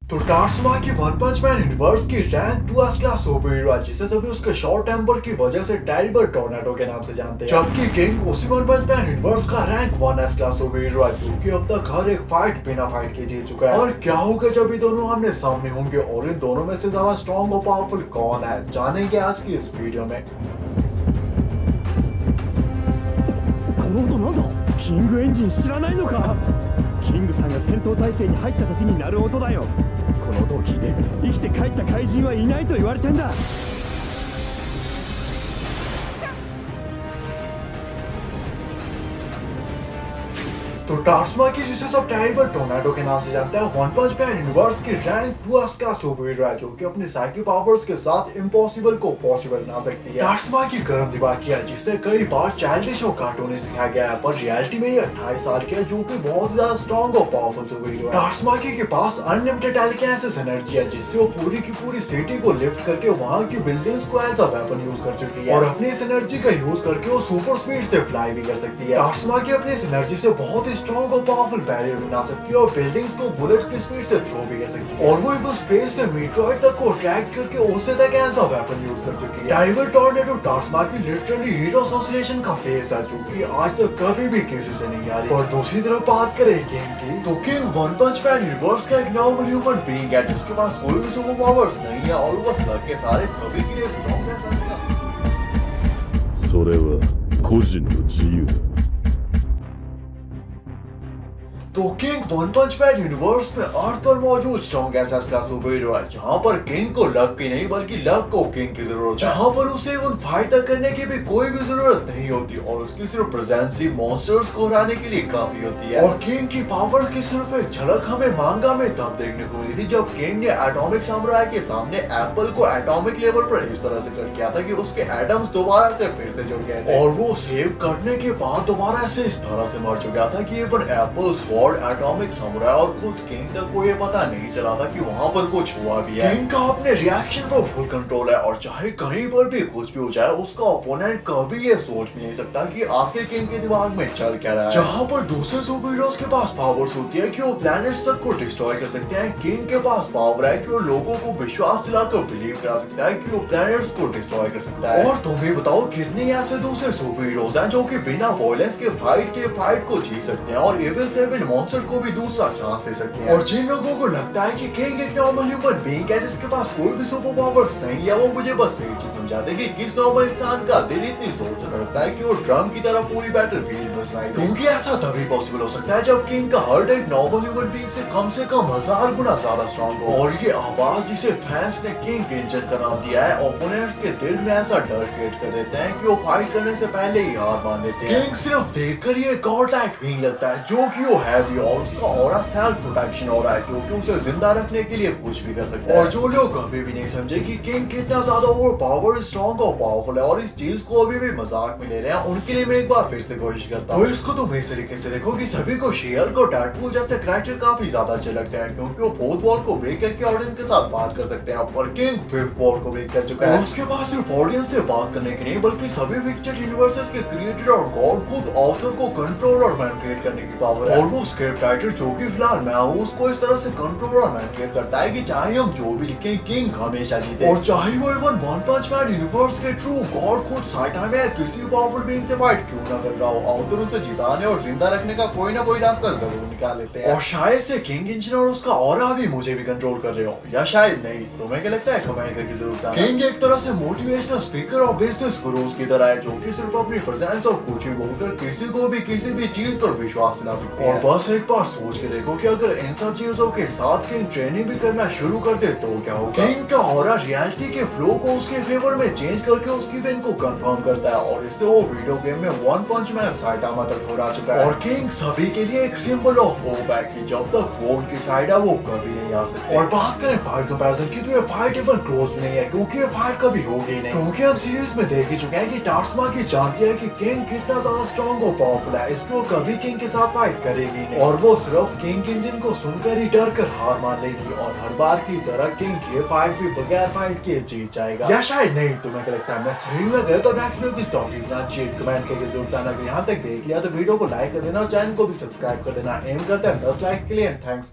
तो टार्सुमाकी वन पंच man universe की rank 2 class super hero है जिसे सभी उसके शॉर्ट टेम्पर की वजह से टेरिबल टोर्नेडो के नाम से जानते हैं। जबकि किंग उसी वन पंच मैन यूनिवर्स का रैंक 1 क्लास सुपर हीरो है जो कि अब तक हर एक फाइट बिना फाइट के जीत चुका है। और क्या होगा जब ये दोनों आमने सामने होंगे और इन दोनों में से ज्यादा स्ट्रॉन्ग और पावरफुल कौन है, जानेंगे आज की इस वीडियो में। この音なんだ。キングエンジン知らないのか。キングさんが戦闘態勢に入った時に鳴る音だよ。この音を聞いて生きて帰った怪人はいないと言われてんだ。 तो टार्सुमाकी जिसे सब टेरिबल टोर्नेडो के नाम से जानते हैं, वन पंच मैन यूनिवर्स की रैंक 2 का सुपर हीरो है जो कि अपने साइकिक पावर्स के साथ इम्पॉसिबल को पॉसिबल बना सकती है। टार्सुमाकी गर्म दिमाग की है जिसे कई बार चाइल्डिश और कार्टूनी सिखाया गया है, पर रियलिटी में ये 28 साल की है जो कि बहुत ज्यादा स्ट्रॉन्ग और पावरफुल सुपर हीरो है। टार्सुमाकी के पास अनलिमिटेड टेलीकिनेसिस एनर्जी है जिससे वो पूरी की पूरी सिटी को लिफ्ट करके वहाँ की बिल्डिंग्स को एज अ वेपन यूज कर चुकी है और अपनी इस एनर्जी का यूज करके वो सुपर स्पीड से फ्लाई भी कर सकती है। टार्सुमाकी अपनी इस एनर्जी से बहुत ही स्ट्रॉन्ग और पावरफुल बैरियर बना सकती है और बिल्डिंग्स को बुलेट की स्पीड से थ्रो भी कर सकती है और वो इवन स्पेस से मीटरॉइड तक को अट्रैक्ट करके उसे तक एज अ वेपन यूज कर चुकी है। Terrible tornado Tatsumaki literally hero association का फेस है जो कि आज तक कभी भी किसी से नहीं आ रही। और दूसरी तरफ बात करें किंग की, तो किंग वन पंच मैन यूनिवर्स का एक नॉर्मल ह्यूमन बीइंग है जिसके पास कोई भी सुपर पावर्स नहीं है और वो बस लग के सारे सभी के लिए स्ट्रॉन्ग है। それは個人の自由だ。 तो किंग वन पंच मैन यूनिवर्स में अर्थ पर मौजूद स्ट्रॉन्ग ऐसा सुपर हीरो है जहाँ पर किंग को लक की नहीं बल्कि लक को किंग की जरूरत है, जहाँ पर उसे उन फाइट तक करने की भी कोई भी जरूरत नहीं होती और उसकी सिर्फ प्रेजेंस ही मॉन्स्टर्स को हराने के लिए काफी होती है। और किंग की पावर की सिर्फ एक झलक हमें मांगा में तब देखने को मिली थी जब किंग ने एटॉमिक साम्राज्य के सामने एप्पल को एटॉमिक लेवल पर इस तरह से कट किया था कि उसके एटम्स दोबारा से फिर से जुड़ गए थे और वो सेव करने के बाद दोबारा से इस तरह से मर चुका था कि even Apple sword atomic samurai और खुद किंग तक को ये पता नहीं चला था कि वहाँ पर कुछ हुआ भी है। किंग का अपने रिएक्शन पर फुल कंट्रोल है और चाहे कहीं पर भी कुछ भी हो जाए उसका ओपोनेंट कभी ये सोच भी नहीं सकता कि आखिर किंग के दिमाग में चल क्या रहा है। जहाँ पर दूसरे सुपर हीरोज के पास पावर्स होती है कि वो प्लैनेट्स तक को डिस्ट्रॉय कर सकते हैं, किंग के पास पावर है कि वो लोगों को विश्वास दिलाकर बिलीव करा सकता है कि वो प्लैनेट्स को डिस्ट्रॉय कर सकता है। और तुम ही बताओ कितने ऐसे दूसरे सुपर हीरोज हैं जो कि बिना वॉयलेंस के फाइट को जी सकते हैं और एविल से एविल मॉन्स्टर को भी दूसरा चांस दे सकते हैं। और जिन लोगों को लगता है कि किंग एक नॉर्मल ह्यूमन बीइंग है जिसके पास कोई भी सुपर पावर्स नहीं है, वो मुझे बस एक चीज समझाते कि किस नॉर्मल इंसान का दिल इतनी जोर से धड़कता है कि वो ड्रम की तरह पूरी बैटल फील्ड में सुनाई दे। क्योंकि ऐसा तभी पॉसिबल हो सकता है जब किंग का हार्ट एक नॉर्मल ह्यूमन बीइंग से कम 1000 गुना ज्यादा स्ट्रॉन्ग हो। और ये आवाज जिसे फैंस ने किंग इंजन का नाम दिया है, ओपोनेंट्स के दिल में ऐसा डर क्रिएट कर देते हैं कि वो फाइट करने से पहले ही हार मान देते हैं। किंग सिर्फ देखकर ये गॉड लाइक बीइंग लगता है जो कि वो है भी और उसका ऑरा सेल्फ प्रोटेक्शन हो रहा है जो कि उसे जिंदा रखने के लिए कुछ भी कर सकता है। और जो लोग कभी भी नहीं समझे कि किंग कितना ज्यादा ओवर पावर स्ट्रॉन्ग और पावरफुल है और इस चीज को अभी भी मजाक में ले रहे हैं, उनके लिए मैं एक बार फिर से कोशिश करता हूँ। तो इसको तुम इस तरीके से देखो कि सभी को शील्ड को डेडपूल जैसे कैरेक्टर काफी ज्यादा अच्छे लगते हैं क्योंकि वो फोर्थ वॉल को ब्रेक करके ऑडियंस के साथ बात कर सकते हैं, पर किंग फिफ्थ वॉल को ब्रेक कर चुका है। उसके पास सिर्फ ऑडियंस से बात करने की नहीं बल्कि सभी फिक्टेड यूनिवर्सेस के क्रिएटर और गॉड खुद ऑथर को कंट्रोल और मैनिपुलेट करने की पावर है। और वो स्क्रिप्ट राइटर जो कि फिलहाल मैं हूँ उसको इस तरह से कंट्रोल और मैनिपुलेट करता है कि चाहे हम जो भी लिखें किंग हमेशा जीते। और चाहे वो इवन वन पंच मैन यूनिवर्स के ट्रू गॉड खुद साइता में किसी पावरफुल बीइंग से फाइट क्यों ना कर रहा हो, ऑथर उसे जिताने और जिंदा रखने का कोई ना कोई रास्ता जरूर निकाल लेते हैं। और शायद से किंग इंजन और उसका ऑरा भी मुझे भी कंट्रोल कर रहे हो या शायद नहीं, तुम्हें क्या लगता है कमेंट करके जरूर बताना। किंग एक तरह से मोटिवेशनल स्पीकर और बिजनेस गुरुज की तरह है जो कि सिर्फ अपनी प्रेजेंस और कुछ भी बोलकर किसी को भी किसी भी चीज पर विश्वास दिला सकते हैं। और बस एक बार सोच के देखो कि अगर इन सब चीजों के साथ किंग ट्रेनिंग भी करना शुरू कर दे तो क्या होगा। किंग का ऑरा रियलिटी के फ्लो को उसके फेवर में चेंज करके उसकी विन को कंफर्म करता है और इससे वो वीडियो गेम में वन पंच मैन साइतामा तक हरा चुका है। और किंग सभी के लिए एक सिंबल ऑफ होप है कि जब तक वो उनकी साइड है वो कभी नहीं आ सकते। और बात करें फाइट कंपैरिजन की तो ये फाइट इवन क्लोज भी नहीं है क्योंकि ये फाइट कभी होगी ही नहीं, क्योंकि हम सीरीज में देख ही चुके हैं कि टार्सुमाकी जानती है कि किंग कितना ज्यादा स्ट्रॉन्ग और पावरफुल है, इसको कभी किंग के साथ फाइट करेगी नहीं और वो सिर्फ किंग इंजन को सुनकर ही डर कर हार मान लेगी और हर बार की तरह किंग ये फाइट भी बगैर फाइट के जीत जाएगा या शायद नहीं। तुम्हें क्या लगता है मैं सही में गलत? तो नेक्स्ट वीडियो किस टॉपिक में चाहिए कमेंट करके जरूर बताना। अगर यहाँ तक देख लिया तो वीडियो को लाइक कर देना और चैनल को भी सब्सक्राइब कर देना। एम करते हैं 10 लाइक्स के लिए। थैंक्स।